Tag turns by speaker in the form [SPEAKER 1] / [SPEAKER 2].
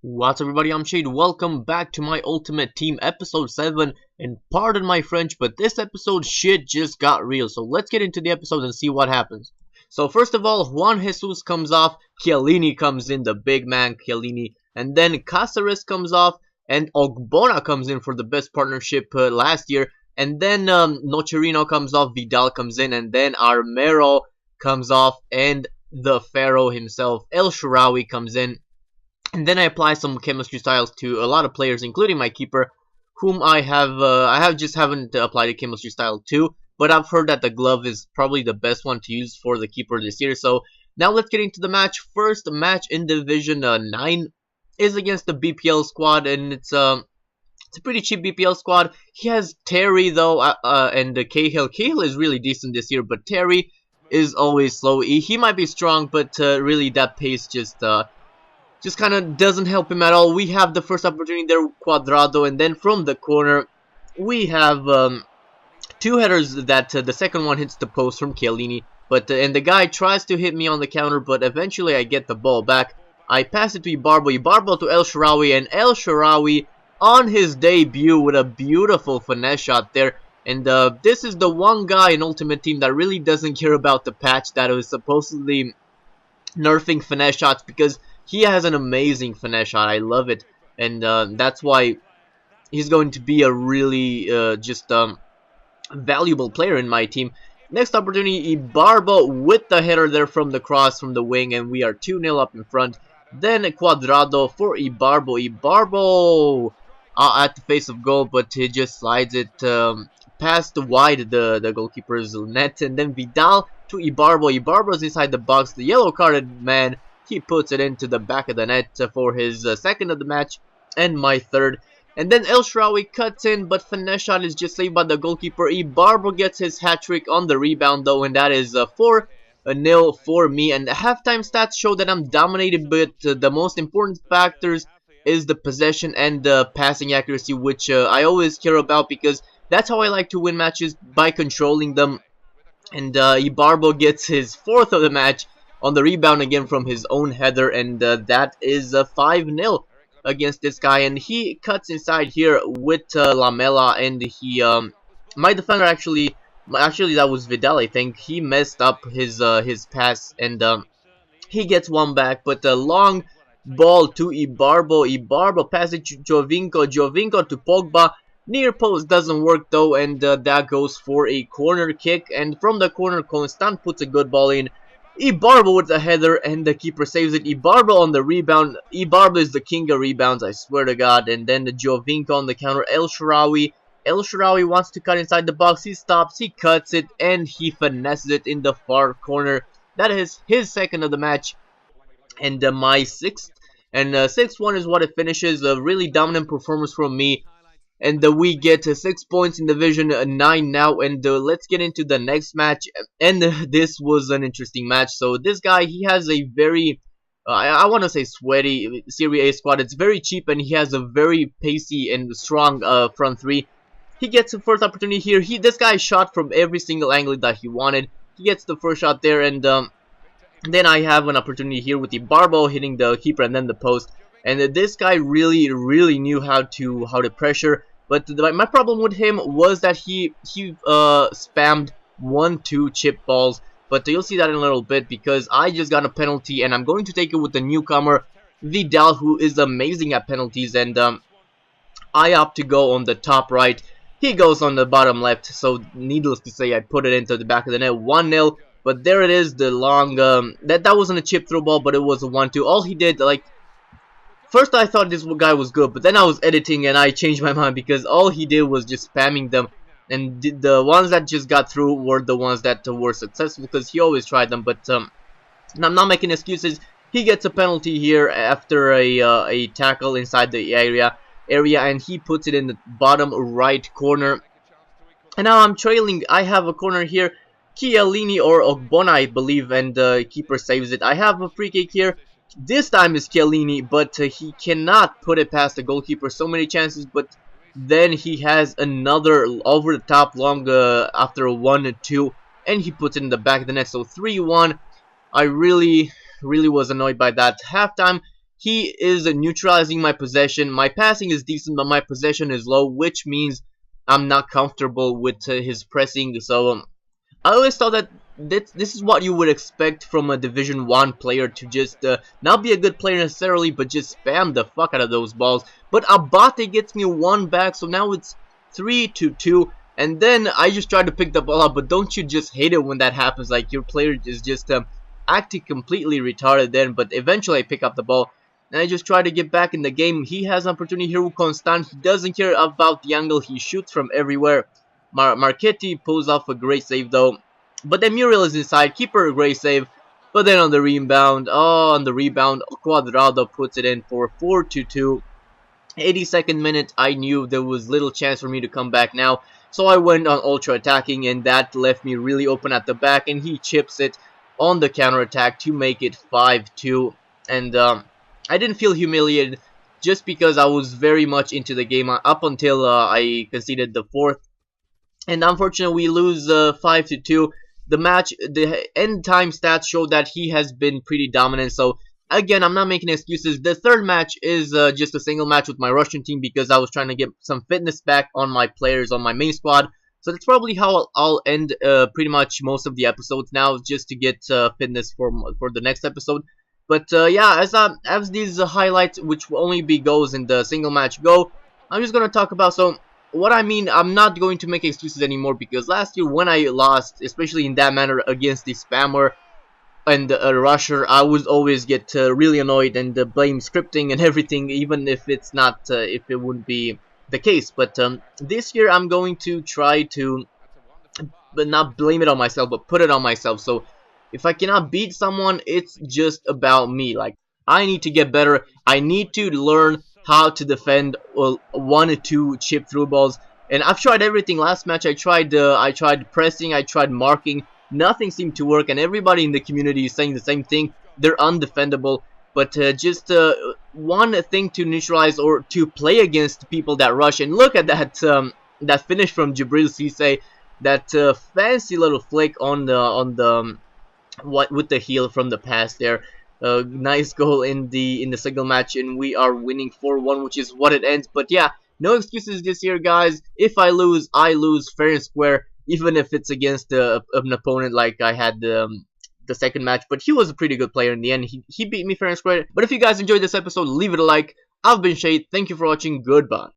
[SPEAKER 1] What's up everybody, I'm Shade. Welcome back to my Ultimate Team episode 7, and pardon my French, but this episode shit just got real, so let's get into the episode and see what happens. So first of all, Juan Jesus comes off, Chiellini comes in, the big man Chiellini, and then Cáceres comes off, and Ogbonna comes in for the best partnership last year, and then Nocerino comes off, Vidal comes in, and then Armero comes off, and the Pharaoh himself, El Shaarawy comes in. And then I apply some chemistry styles to a lot of players, including my keeper, whom I haven't applied a chemistry style to, but I've heard that the glove is probably the best one to use for the keeper this year. So now let's get into the match. First match in Division 9 is against the BPL squad, and it's a pretty cheap BPL squad. He has Terry though, and Cahill. Cahill is really decent this year, but Terry is always slow. He might be strong, but really that pace just kind of doesn't help him at all. We have the first opportunity there, Cuadrado, and then from the corner, we have two headers that the second one hits the post from Chiellini, but and the guy tries to hit me on the counter, but eventually I get the ball back. I pass it to Ibarbo to El Shaarawy, and El Shaarawy on his debut with a beautiful finesse shot there. And this is the one guy in Ultimate Team that really doesn't care about the patch that was supposedly nerfing finesse shots, because he has an amazing finesse shot. I love it, and that's why he's going to be a really valuable player in my team. Next opportunity, Ibarbo with the header there from the cross from the wing, and we are 2-0 up in front. Then Cuadrado for Ibarbo. Ibarbo at the face of goal, but he just slides it past wide the goalkeeper's net, and then Vidal to Ibarbo. Ibarbo's inside the box, the yellow carded man. He puts it into the back of the net for his second of the match and my third. And then El Shaarawy cuts in, but finesse shot is just saved by the goalkeeper. Ibarbo gets his hat-trick on the rebound though, and that is 4-0 for me. And the halftime stats show that I'm dominated, but the most important factors is the possession and the passing accuracy, which I always care about, because that's how I like to win matches, by controlling them. And Ibarbo gets his fourth of the match on the rebound again from his own header, and that is 5-0 against this guy. And he cuts inside here with Lamela, and he my defender actually that was Vidal, I think. He messed up his pass, and he gets one back, but a long ball to Ibarbo passes to Giovinco to Pogba. Near post doesn't work though, and that goes for a corner kick, and from the corner Constant puts a good ball in. Ibarbo with the header, and the keeper saves it. Ibarbo on the rebound. Ibarbo is the king of rebounds, I swear to God. And then the Giovinco on the counter. El Shaarawy wants to cut inside the box. He stops, he cuts it, and he finesses it in the far corner. That is his second of the match, and my sixth. And 6-1 is what it finishes. A really dominant performance from me. And we get 6 points in Division 9 now, and let's get into the next match. And this was an interesting match. So this guy, he has a very, I want to say sweaty Serie A squad. It's very cheap, and he has a very pacey and strong front three. He gets the first opportunity here. This guy shot from every single angle that he wanted. He gets the first shot there, and then I have an opportunity here with Ibarbo hitting the keeper and then the post. And this guy really knew how to pressure. But my problem with him was that he spammed 1-2 chip balls. But you'll see that in a little bit, because I just got a penalty, and I'm going to take it with the newcomer Vidal, who is amazing at penalties. And I opt to go on the top right. He goes on the bottom left. So needless to say, I put it into the back of the net. 1-0. But there it is, the long that wasn't a chip throw ball, but it was a 1-2. All he did, like, first I thought this guy was good, but then I was editing and I changed my mind, because all he did was just spamming them, and the ones that just got through were the ones that were successful, because he always tried them. But I'm not making excuses. He gets a penalty here after a tackle inside the area, and he puts it in the bottom right corner. And now I'm trailing. I have a corner here, Chiellini or Ogbonna, I believe, and the keeper saves it. I have a free kick here. This time is Chiellini, but he cannot put it past the goalkeeper. So many chances, but then he has another over the top long after a 1-2, and he puts it in the back of the net. So 3-1. I really was annoyed by that. Halftime, he is neutralizing my possession. My passing is decent, but my possession is low, which means I'm not comfortable with his pressing. So I always thought that this is what you would expect from a Division 1 player, to just not be a good player necessarily, but just spam the fuck out of those balls. But Abate gets me one back, so now it's 3-2. And then I just try to pick the ball up, but don't you just hate it when that happens? Like, your player is just acting completely retarded then, but eventually I pick up the ball. And I just try to get back in the game. He has an opportunity here with Constant. He doesn't care about the angle. He shoots from everywhere. Marchetti pulls off a great save though. But then Muriel is inside. Keeper, a great save. But then on the rebound, Cuadrado puts it in for 4-2. 82nd minute, I knew there was little chance for me to come back now. So I went on ultra attacking, and that left me really open at the back. And he chips it on the counter attack to make it 5-2. And I didn't feel humiliated, just because I was very much into the game up until I conceded the fourth. And unfortunately, we lose 5-2. The end time stats show that he has been pretty dominant. So again, I'm not making excuses. The third match is just a single match with my Russian team, because I was trying to get some fitness back on my players on my main squad. So that's probably how I'll end pretty much most of the episodes now, just to get fitness for the next episode. But yeah, as these highlights, which will only be goes in the single match, go, I'm just gonna talk about. So what I mean, I'm not going to make excuses anymore, because last year when I lost, especially in that manner against the spammer and rusher, I would always get really annoyed and blame scripting and everything, even if it's not, if it wouldn't be the case. But this year I'm going to try to, but not blame it on myself, but put it on myself. So if I cannot beat someone, it's just about me. Like, I need to get better. I need to learn how to defend 1 or 2 chip through balls. And I've tried everything. Last match I tried pressing, I tried marking. Nothing seemed to work, and everybody in the community is saying the same thing. They're undefendable. But just one thing to neutralize or to play against people that rush. And look at that that finish from Jibril Cisse. That fancy little flick on the with the heel from the pass there. Nice goal in the single match, and we are winning 4-1, which is what it ends. But yeah, no excuses this year, guys. If I lose fair and square, even if it's against an opponent like I had the second match. But he was a pretty good player in the end. He beat me fair and square. But if you guys enjoyed this episode, leave it a like. I've been Shade. Thank you for watching. Goodbye.